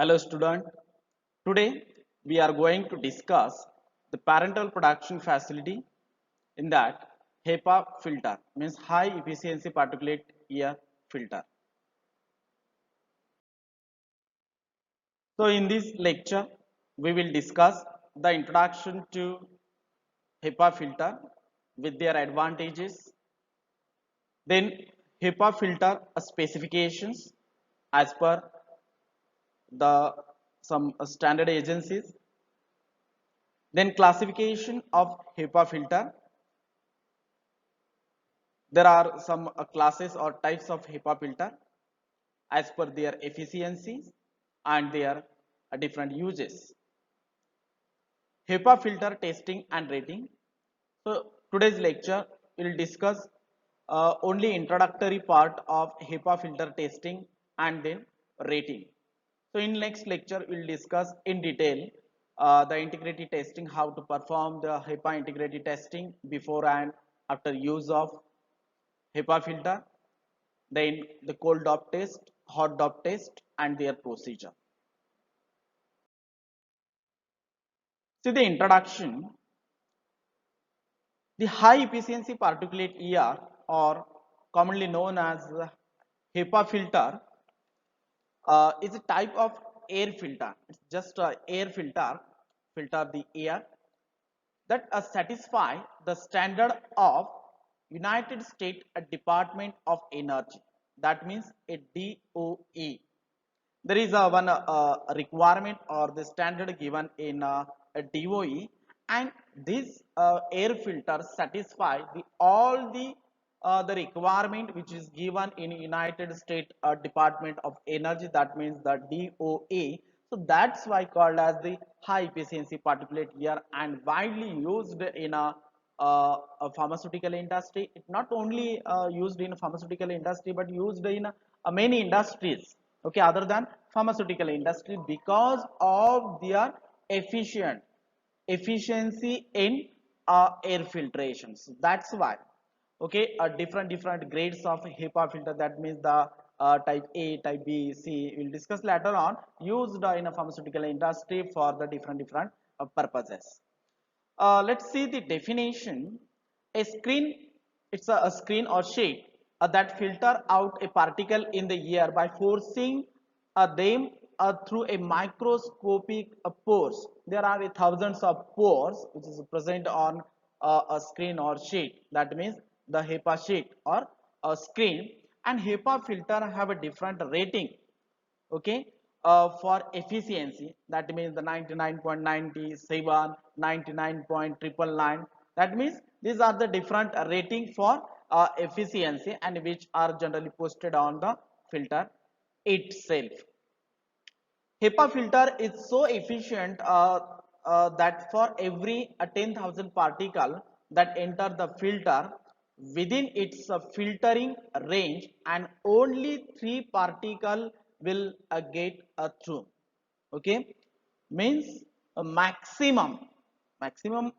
Hello student. Today we are going to discuss the parental production facility in that HEPA filter means high efficiency particulate air filter. So in this lecture we will discuss the introduction to HEPA filter with their advantages, then HEPA filter specifications as per the some standard agencies, then classification of HEPA filter. There are some classes or types of HEPA filter as per their efficiencies and their different uses. HEPA filter testing and rating. So today's lecture will discuss only introductory part of HEPA filter testing and then rating. So in next lecture we'll discuss in detail the integrity testing, how to perform the HEPA integrity testing before and after use of HEPA filter, then the cold dop test, hot dop test and their procedure. See the introduction. The high efficiency particulate air, or commonly known as HEPA filter, is a type of air filter. It's just a air filter the air that satisfy the standard of United States Department of Energy. That means a DOE. There is a one requirement or the standard given in a DOE, and this air filter satisfy the requirement which is given in United States Department of Energy. That means the DOE. So that's why called as the high efficiency particulate air and widely used in a pharmaceutical industry. It's not only used in pharmaceutical industry but used in many industries, okay, other than pharmaceutical industry, because of their efficiency in air filtration. So that's why, okay, different grades of HEPA filter. That means the type A, type B, C, we'll discuss later on, used in a pharmaceutical industry for the different purposes. Let's see the definition. A screen, it's a screen or sheet that filter out a particle in the air by forcing them through a microscopic pores. There are thousands of pores which is present on a screen or sheet. That means the HEPA sheet or a screen, and HEPA filter have a different rating, okay, for efficiency. That means the 99.97, 99.999. That means these are the different rating for efficiency, and which are generally posted on the filter itself. HEPA filter is so efficient that for every 10,000 particle that enter the filter within its filtering range, and only 3 particle will get through. Okay, means a maximum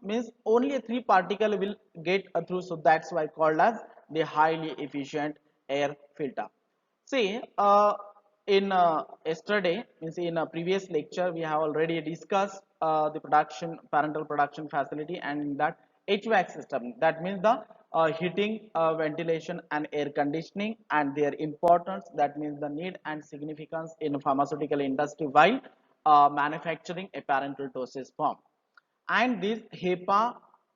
means only 3 particle will get through. So that's why called as the highly efficient air filter. See, in yesterday, means in a previous lecture, we have already discussed the parental production facility, and that HVAC system. That means the heating, ventilation, and air conditioning, and their importance. That means the need and significance in pharmaceutical industry while manufacturing a parental dosage form. And this HEPA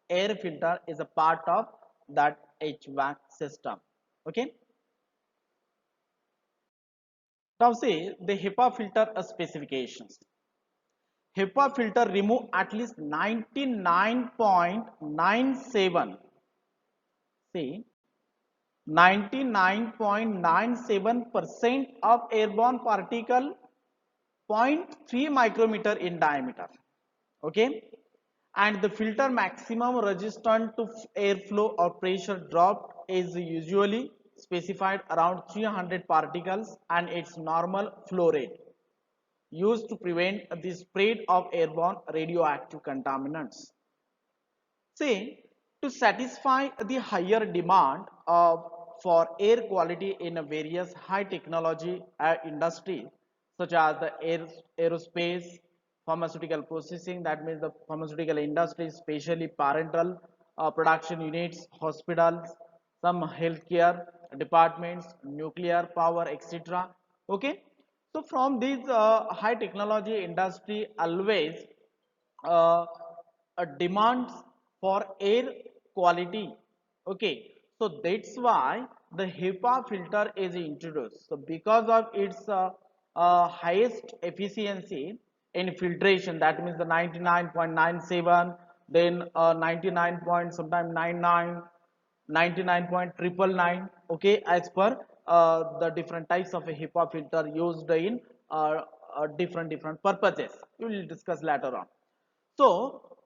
air filter is a part of that HVAC system. Okay. Now see the HEPA filter specifications. HEPA filter remove at least 99.97. See, 99.97% of airborne particle, zero point 0.3 micrometer in diameter. Okay, and the filter maximum resistant to airflow or pressure drop is usually specified around 300 particles, and its normal flow rate used to prevent the spread of airborne radioactive contaminants. Say, to satisfy the higher demand for air quality in various high technology industries such as the aerospace, pharmaceutical processing, that means the pharmaceutical industry, especially parental production units, hospitals, some healthcare departments, nuclear power, etc. Okay, so from these high technology industry always uh, demands for air quality. Okay, so that's why the HEPA filter is introduced. So because of its highest efficiency in filtration, that means the 99.97, then 99 point sometime 99, 99.999, okay, as per the different types of a HEPA filter used in different purposes. We will discuss later on. So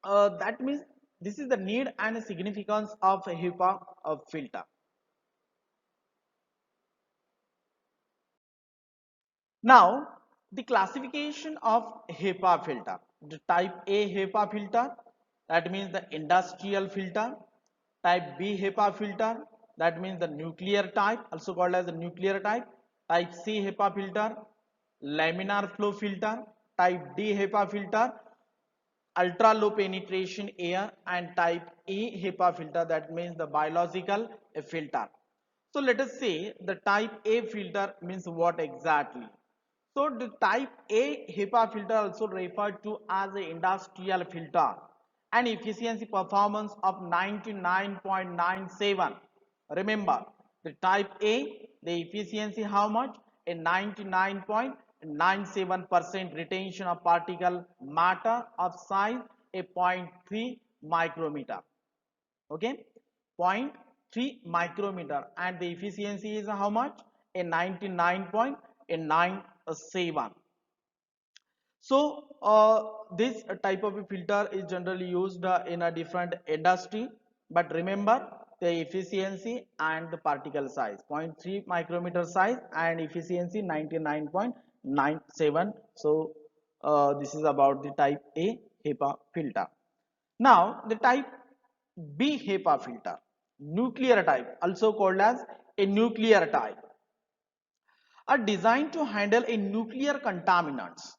that means this is the need and significance of a HEPA filter. Now, the classification of HEPA filter. The type A HEPA filter, that means the industrial filter. Type B HEPA filter, that means the nuclear type, also called as the nuclear type. Type C HEPA filter, laminar flow filter. Type D HEPA filter, ultra low penetration air, and type E HEPA filter, that means the biological filter. So let us say the type A filter means what exactly. So the type A HEPA filter also referred to as an industrial filter and efficiency performance of 99.97. Remember the type A, the efficiency how much? A 99.97% retention of particle matter of size a zero point 0.3 micrometer. Okay, zero point 0.3 micrometer, and the efficiency is how much? A 99.97. So this type of a filter is generally used in a different industry, but remember the efficiency and the particle size, zero point 0.3 micrometer size and efficiency 99.97. So this is about the type A HEPA filter. Now the type B HEPA filter, nuclear type, also called as a nuclear type, are designed to handle a nuclear contaminants.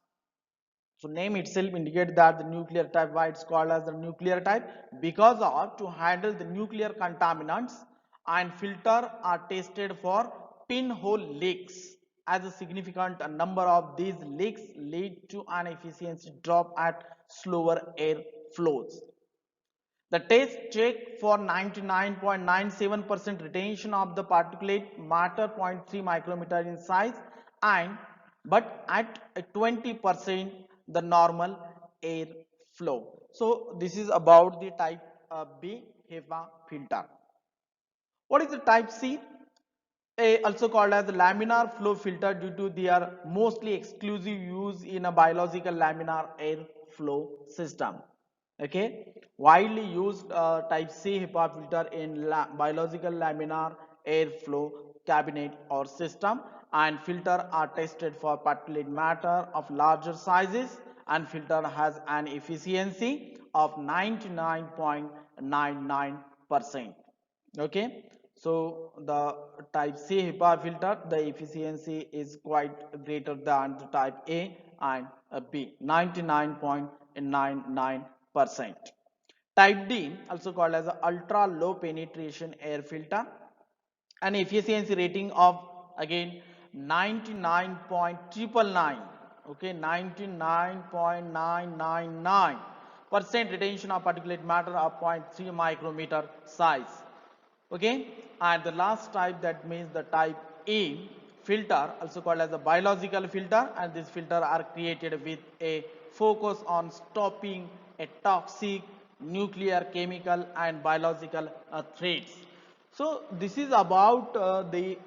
So name itself indicates that the nuclear type, why it's called as the nuclear type, because of to handle the nuclear contaminants, and filter are tested for pinhole leaks, as a significant number of these leaks lead to an efficiency drop at slower air flows. The test check for 99.97% retention of the particulate matter, zero point 0.3 micrometer in size, and but at 20% the normal air flow. So this is about the type B HEPA filter. What is the type C? Also called as the laminar flow filter due to their mostly exclusive use in a biological laminar air flow system. Okay, widely used type C HEPA filter in biological laminar airflow cabinet or system, and filter are tested for particulate matter of larger sizes, and filter has an efficiency of 99.99%. Okay, so the type C HEPA filter, the efficiency is quite greater than the type A and B, 99.99%. Type D, also called as ultra low penetration air filter, an efficiency rating of again 99.999, okay, 99.999% retention of particulate matter of 0.3 micrometer size. Okay, and the last type, that means the type E filter, also called as a biological filter, and this filter are created with a focus on stopping a toxic nuclear, chemical and biological threats. So this is about the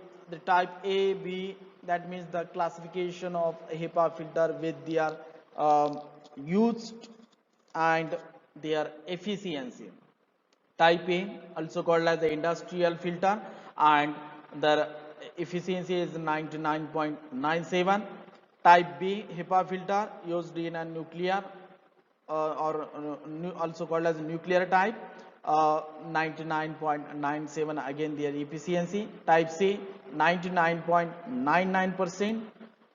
type A, B, that means the classification of HEPA filter with their used and their efficiency. Type A, also called as the industrial filter, and the efficiency is 99.97. Type B HEPA filter used in a nuclear also called as nuclear type, 99.97 again their efficiency. Type C 99.99%.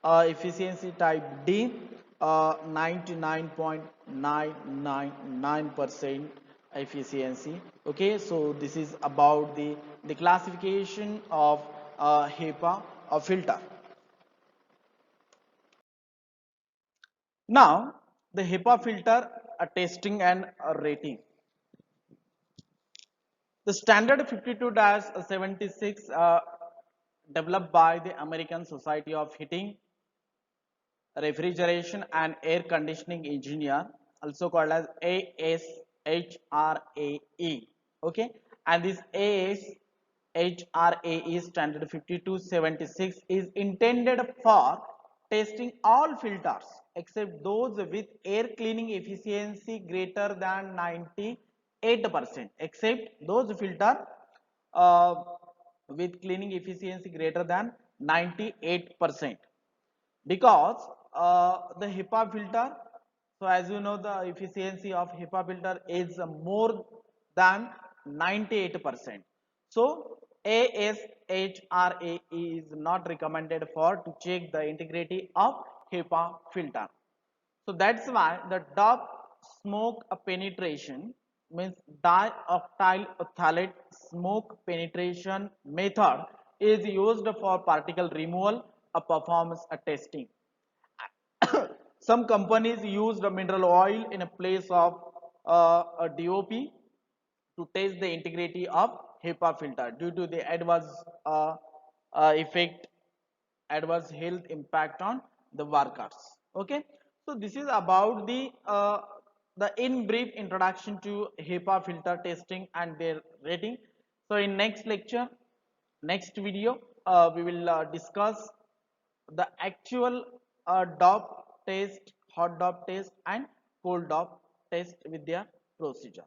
efficiency type D, 99.999% efficiency. Okay, so this is about the classification of HEPA filter. Now the HEPA filter testing and rating. The standard 52-76 developed by the American Society of Heating, Refrigeration and Air Conditioning Engineer, also called as ASHRAE. Okay, and this ASHRAE standard 5276 is intended for testing all filters except those with air cleaning efficiency greater than 98%, except those filter uh, with cleaning efficiency greater than 98%, because the HEPA filter, so as you know, the efficiency of HEPA filter is more than 98%. So ASHRAE is not recommended for to check the integrity of HEPA filter. So that's why the DOP smoke penetration, means dioctyl phthalate smoke penetration method, is used for particle removal performance testing. Some companies use the mineral oil in a place of a DOP to test the integrity of HEPA filter due to the effect, adverse health impact on the workers. Okay, so this is about the in brief introduction to HEPA filter testing and their rating. So in next lecture, next video, we will discuss the actual DOP test, hot DOP test and cold DOP test with their procedure.